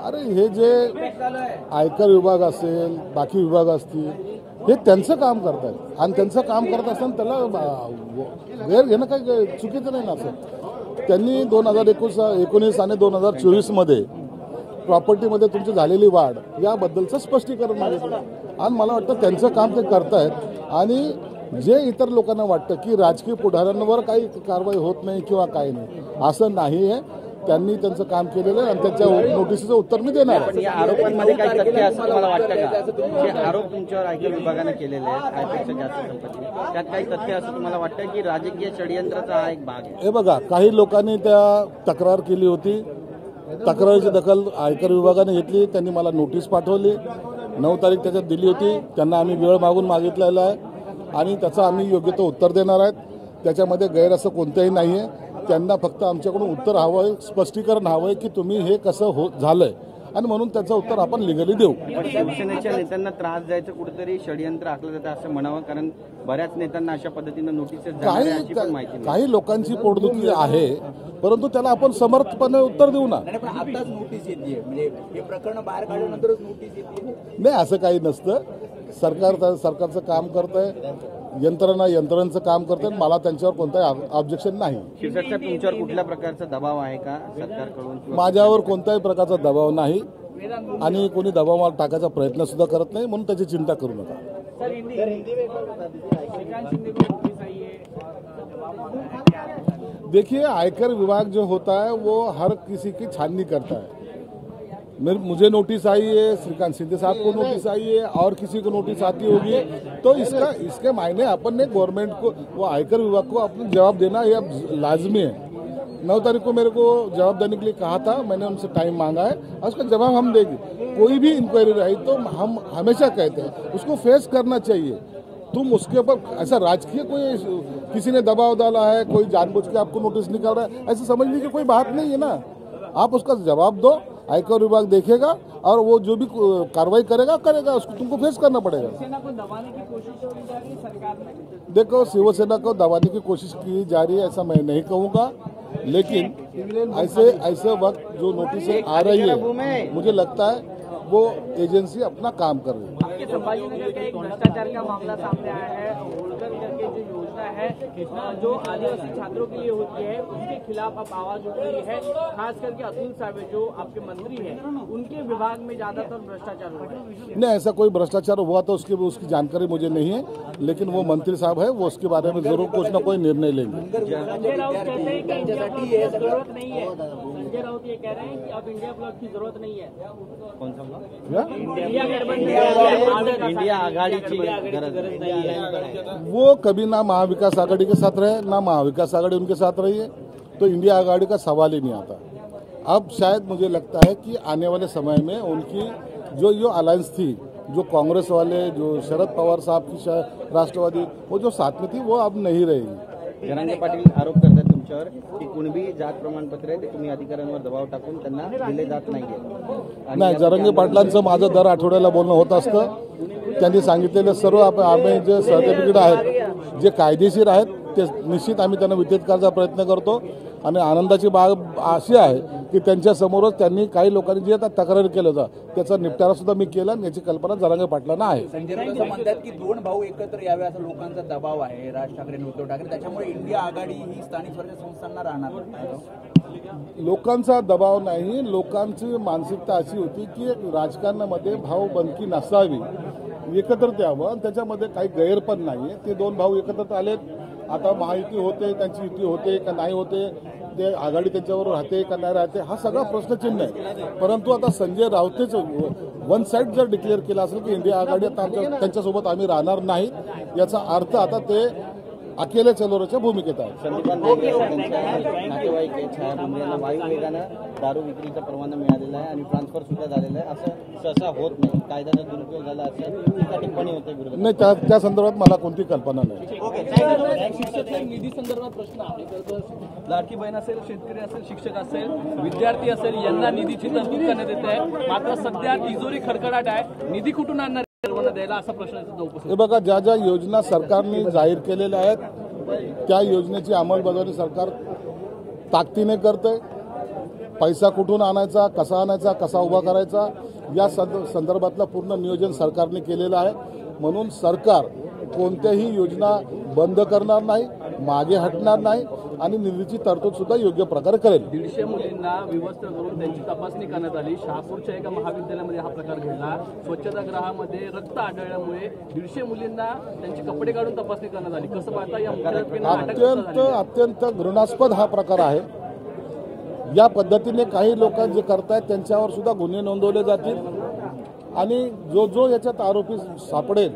अरे हे जे आयकर विभाग असेल, बाकी विभाग असतील, हे त्यांचं काम करतात आणि त्यांचं काम करत असताना त्याला वेळ घेणं काही चुकीचं नाही ना. असं त्यांनी 2019 आणि 2024 प्रॉपर्टीमध्ये तुमची झालेली वाढ याबद्दलचं स्पष्टीकरण मागितलं आणि मला वाटतं त्यांचं काम ते करतायत. आणि जे इतर लोकांना वाटतं की राजकीय पुढाऱ्यांवर काही कारवाई होत नाही किंवा काही नाही, असं नाही आहे. त्यांनी त्यांचं काम केलेलं आहे आणि त्यांच्या नोटिसीचं उत्तर मी देणार आहे. या आरोपांमध्ये काही तथ्य असं तुम्हाला वाटतं का? जे आरोप तुमच्यावर आयकर विभागाने केलेले आहेत, आयपेक्षा जास्त संपत्ती, त्यात काही तथ्य असं तुम्हाला वाटतं की राजकीय षडयंत्राचा हा एक भाग आहे? हे बघा, काही लोकांनी त्या तक्रार केली होती. तक्रारीची दखल आयकर विभागाने घेतली. त्यांनी मला नोटीस पाठवली. 9 तारीख त्याच्यात दिली होती. त्यांना आम्ही वेळ मागून मागितलेला आहे आणि त्याचं आम्ही योग्य तो उत्तर देणार आहेत. त्याच्यामध्ये गैर असं कोणतंही नाही आहे. त्यांना फक्त आमच्याकडून उत्तर हवं आहे, स्पष्टीकरण हवं आहे की तुम्ही हे कसं झालंय आणि म्हणून त्याचं उत्तर आपण लिगली देऊ. शिवसेनेच्या नेत्यांना त्रास द्यायचं कुठेतरी षडयंत्र आखलं जातं असं म्हणावं, कारण बऱ्याच नेत्यांना अशा पद्धतीनं नोटीसेस काही लोकांची पोटदुखी आहे, परंतु त्याला आपण समर्थपणे उत्तर देऊ ना. आताच नोटीस येते, म्हणजे हे प्रकरण बाहेर काढल्यानंतरच नोटीस येते. नाही, असं काही नसतं. सरकारचं काम करतंय, यंत्रणांचं काम करतंय. मला त्यांच्यावर कोणताही ऑब्जेक्शन नाही. शिवसेनेचा तुमच्यावर कुठल्या प्रकारचा दबाव आहे का सरकारकडून? माझ्यावर कोणत्याही प्रकारचा दबाव नाही आणि कोणी दबाव मला टाकायचा प्रयत्न सुद्धा करत नाही, म्हणून त्याची चिंता करू नका. देखिए, आयकर विभाग जो होता है वो हर किसी की छाननी करता है. मुझे नोटिस आई है, श्रीकांत शिंदे साहब को नोटिस आई है और किसी को नोटिस आती होगी, तो इसके मायने अपन ने गवर्नमेंट को, वो आयकर विभाग को अपना जवाब देना यह लाजमी है. 9 तारीख को मेरे को जवाब देने के लिए कहा था, मैंने उनसे टाइम मांगा है और उसका जवाब हम देंगे. कोई भी इंक्वायरी रही तो हम हमेशा कहते हैं उसको फेस करना चाहिए. तुम उसके ऊपर ऐसा राजकीय कोई किसी ने दबाव डाला है, कोई जानबूझ के आपको नोटिस निकाल रहा है, ऐसे समझने की कोई बात नहीं है ना. आप उसका जवाब दो, आयकर विभाग देखेगा और वो जो भी कार्रवाई करेगा उसको तुमको फेस करना पड़ेगा. शिवसेना को दबाने की कोशिश की जा रही है सरकार में. देखो, शिवसेना को दबाने की कोशिश की जा रही है ऐसा मैं नहीं कहूँगा, लेकिन ऐसे वक्त जो नोटिस आ रही है, मुझे लगता है वो एजेंसी अपना काम कर रही है. आपके संभाजीनगर का एक भ्रष्टाचार का मामला सामने आया है. होल्कर करके जो योजना है जो आदिवासी छात्रों के लिए होती है, उसके खिलाफ अब आवाज उठ रही है. खास करके अतुल सावे जो आपके मंत्री हैं, उनके विभाग में ज्यादातर भ्रष्टाचार हो रहा है. नहीं, ऐसा कोई भ्रष्टाचार हुआ तो उसकी जानकारी मुझे नहीं है, लेकिन वो मंत्री साहब है, वो उसके बारे में जरूर कुछ न कोई निर्णय लेंगे. संजय राउत कहते हैं कि इंडिया ब्लॉक की जरूरत नहीं है. संजय राउत ये कह रहे हैं कि अब इंडिया ब्लॉक की जरूरत नहीं है. कौन सा ब्लॉक? इंडिया आघाडीची गरज नहीं. वो कभी ना महाविकास आघाड़ी के साथ रहे, ना महाविकास आघाड़ी उनके साथ रही है, तो इंडिया आघाड़ी का सवाल ही नहीं आता. अब शायद मुझे लगता है कि आने वाले समय में उनकी जो अलायंस थी, जो कांग्रेस वाले, जो शरद पवार साहब की राष्ट्रवादी, वो जो साथ में थी, वो अब नहीं रहेगी. जरांगे पाटील आरोप करतात तुमच्यावर की कुणबी जात प्रमाणपत्र आहे ते तुम्ही अधिकाऱ्यांवर दबाव टाकून त्यांना दिले जात नाहीये. नाही, जरांगे पाटलांचं माझं दर आठवड्याला बोलणं होत असतं. त्यांनी सांगितलेले सर्व आम्ही जे सर्टिफिकेट आहेत, जे कायदेशीर आहेत, ते निश्चित आम्ही त्यांना वितरित करायचा प्रयत्न करतो. आणि आनंदाची बाब अशी आहे की त्यांच्यासमोरच त्यांनी काही लोकांनी जे आता तक्रार केलं होतं त्याचा निपटारा सुद्धा मी केला आणि याची कल्पना जरांगे पाटलांना आहे. संजय राऊत म्हणतात की 2 भाऊ एकत्र यावे असा लोकांचा दबाव आहे, राज ठाकरे आणि उद्धव ठाकरे, त्याच्यामुळे इंडिया आघाडी ही स्थानिक स्वराज्य संस्थांना राहणार. लोकांचा दबाव नाही, लोकांची मानसिकता अशी होती की राजकारणामध्ये भाऊबंदकी नसावी, एकत्रित यावं आणि त्याच्यामध्ये काही गैर पण नाही. ते 2 भाऊ एकत्रित आलेत. आता महायुती होते, त्यांची युती होते का नाही होते, ते आघाडी त्यांच्याबरोबर राहते का नाही राहते, हा सगळा प्रश्नचिन्ह आहे. परंतु आता संजय राऊतेच वन साईड जर डिक्लेअर केला असेल की इंडिया आघाडी आता त्यांच्यासोबत आम्ही राहणार नाही, याचा अर्थ आता ते अकेले चलोराच्या भूमिकेत आहे. संदीपान नातेवाईक छाया भुमरे यांना वायू वेगानं दारू विक्रीचा परवाना मिळालेला आहे आणि ट्रान्सफर सुद्धा झालेला आहे. असं सहसा होत नाही, कायद्याचा दुरुपयोग झाला असं टिप्पणी होते विरोधात. नाही, त्या संदर्भात मला कोणती कल्पना नाही. निधी संदर्भात प्रश्न आहे. लाडकी बहीण असेल, शेतकरी असेल, शिक्षक असेल, विद्यार्थी असेल, यांना निधीची तरतूद करण्यात येत आहे. मात्र सध्या तिजोरी खडखडाट आहे. निधी कुठून आणणार द्यायला असा प्रश्न हे बघा, ज्या योजना सरकारने जाहीर केलेल्या आहेत त्या योजनेची अंमलबजावणी सरकार ताकदीने करतंय. पैसा कुठून आणायचा, कसा उभा करायचा, या संदर्भातलं पूर्ण नियोजन सरकारने केलेलं आहे. म्हणून सरकार कोणत्याही योजना बंद करणार नाही, मागे हटणार नाही आणि निधीची तरतूद सुद्धा योग्य प्रकारे करेल. 150 मुलींना विवस्त्र करून त्यांची तपासणी करण्यात आली. शहापूरच्या एका महाविद्यालयामध्ये हा प्रकार घडला. स्वच्छतागृहामध्ये रक्त आढळल्यामुळे 150 मुलींना त्यांचे कपडे काढून तपासणी करण्यात आली. कसं पाहता या अत्यंत घृणास्पद हा प्रकार आहे. या पद्धतीने काही लोक जे करतायत त्यांच्यावर सुद्धा गुन्हे नोंदवले जातील आणि जो याच्यात आरोपी सापडेल,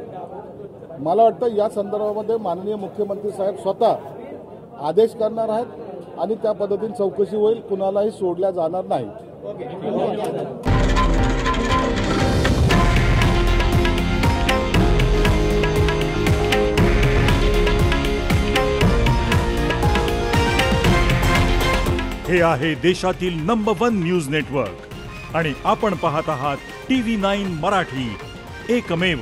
मला वाटतं या संदर्भामध्ये माननीय मुख्यमंत्री साहेब स्वतः आदेश करणार आहेत आणि त्या पद्धतीने चौकशी होईल. कुणालाही सोडल्या जाणार नाही. हे आहे देशातील नंबर 1 न्यूज नेटवर्क आणि आपण पाहत आहात TV9 मराठी, एकमेव.